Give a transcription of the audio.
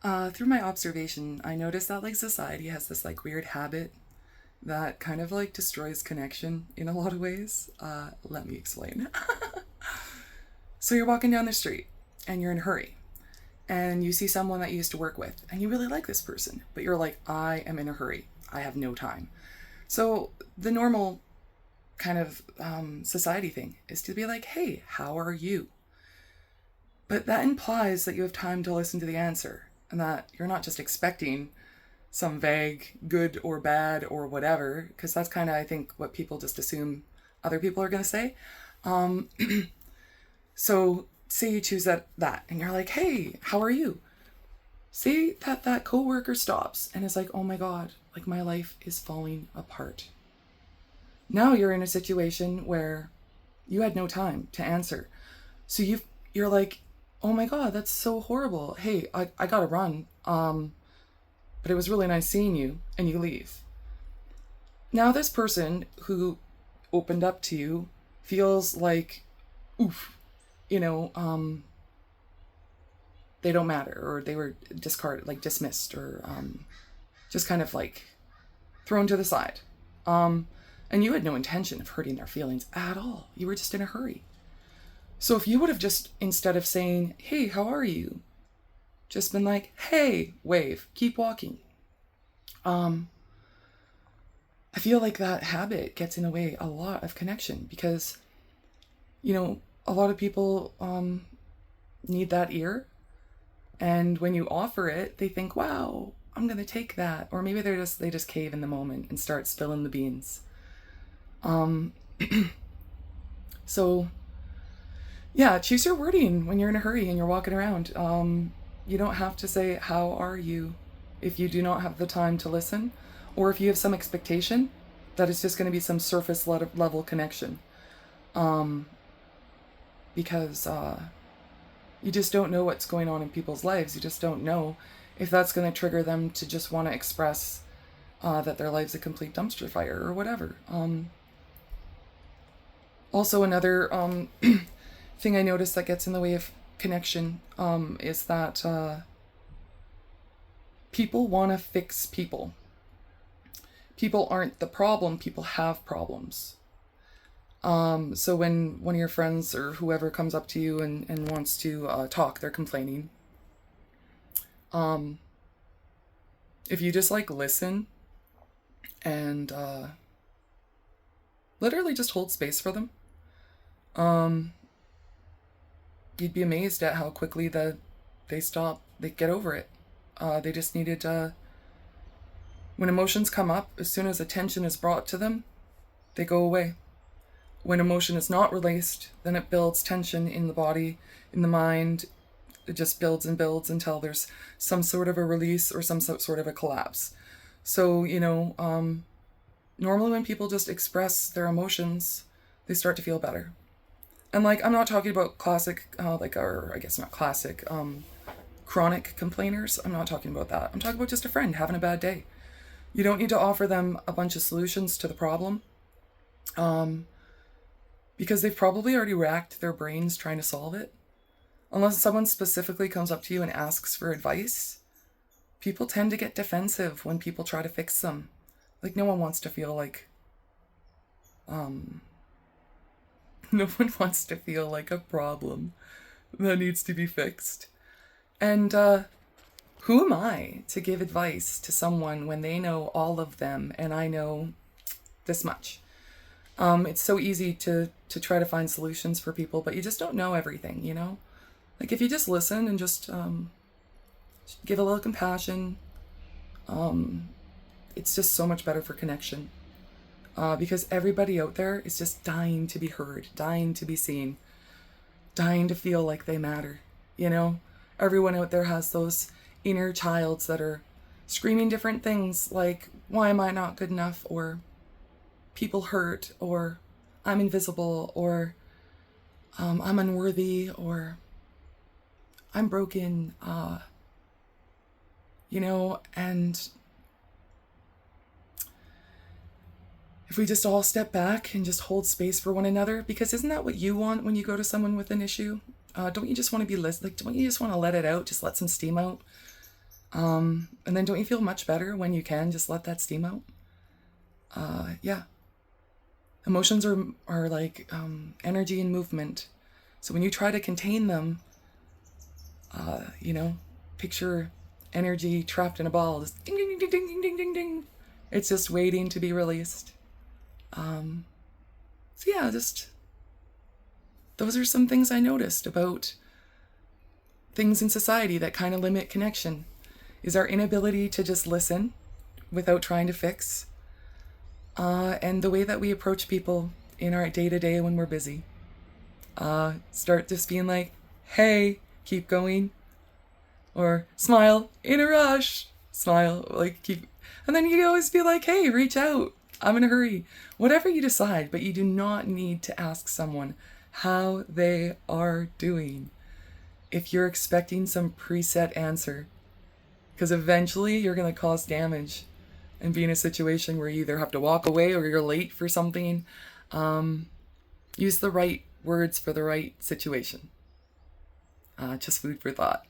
Through my observation, I noticed that like society has this like weird habit that kind of like destroys connection in a lot of ways. Let me explain. So you're walking down the street and you're in a hurry and you see someone that you used to work with and you really like this person, but you're like, I am in a hurry. I have no time. So the normal kind of society thing is to be like, hey, how are you? But that implies that you have time to listen to the answer and that you're not just expecting some vague good or bad or whatever, because that's kind of, I think, what people just assume other people are going to say. Um, so say you choose that and you're like, hey, how are you? Say that coworker stops and is like, oh my God, like my life is falling apart. Now you're in a situation where you had no time to answer. So you're like, oh my God, that's so horrible. Hey, I gotta run. But it was really nice seeing you, and you leave. Now this person who opened up to you feels like, oof, you know, they don't matter, or they were discarded, like dismissed, or just kind of like thrown to the side. And you had no intention of hurting their feelings at all. You were just in a hurry. So if you would have just, instead of saying, hey, how are you? Just been like, hey, wave, keep walking. Um, I feel like that habit gets in the way a lot of connection because, a lot of people need that ear. And when you offer it, they think, wow, I'm going to take that. Or maybe they just cave in the moment and start spilling the beans. Um, so yeah, choose your wording when you're in a hurry and you're walking around. You don't have to say, how are you, if you do not have the time to listen, or if you have some expectation that it's just going to be some surface level connection. Um, because you just don't know what's going on in people's lives. You just don't know if that's going to trigger them to just want to express that their life's a complete dumpster fire or whatever. Also, another thing I noticed that gets in the way of connection is that people want to fix people. People aren't the problem, people have problems. So when one of your friends or whoever comes up to you and wants to talk, they're complaining. Um, if you just like listen and literally just hold space for them, um, you'd be amazed at how quickly they get over it. They just needed when emotions come up, as soon as attention is brought to them, they go away. When emotion is not released, then it builds tension in the body, in the mind. It just builds and builds until there's some sort of a release or some sort of a collapse. So, normally when people just express their emotions, they start to feel better. And like, I'm not talking about classic, or I guess not classic, chronic complainers. I'm not talking about that. I'm talking about just a friend having a bad day. You don't need to offer them a bunch of solutions to the problem. Because they've probably already racked their brains trying to solve it. Unless someone specifically comes up to you and asks for advice, people tend to get defensive when people try to fix them. Like, no one wants to feel like, no one wants to feel like a problem that needs to be fixed. And, who am I to give advice to someone when they know all of them and I know this much? It's so easy to try to find solutions for people, but you just don't know everything, Like if you just listen and just give a little compassion, it's just so much better for connection. Because everybody out there is just dying to be heard, dying to be seen, dying to feel like they matter, Everyone out there has those inner childs that are screaming different things like, why am I not good enough? Or people hurt, or I'm invisible, or I'm unworthy, or I'm broken, and if we just all step back and just hold space for one another, because isn't that what you want when you go to someone with an issue? Don't you just want to be don't you just want to let it out, just let some steam out? And then don't you feel much better when you can just let that steam out? Yeah. Emotions are like energy and movement. So when you try to contain them, you know, picture energy trapped in a ball, just ding, ding, ding, ding, ding, ding, ding, ding. It's just waiting to be released. So yeah, just those are some things I noticed about things in society that kind of limit connection. Is our inability to just listen without trying to fix, and the way that we approach people in our day to day when we're busy. Start just being like, hey, keep going, or smile in a rush, smile, like keep, and then you always be like, hey, reach out, I'm in a hurry. Whatever you decide, but you do not need to ask someone how they are doing if you're expecting some preset answer, because eventually you're going to cause damage and be in a situation where you either have to walk away or you're late for something. Use the right words for the right situation. Just food for thought.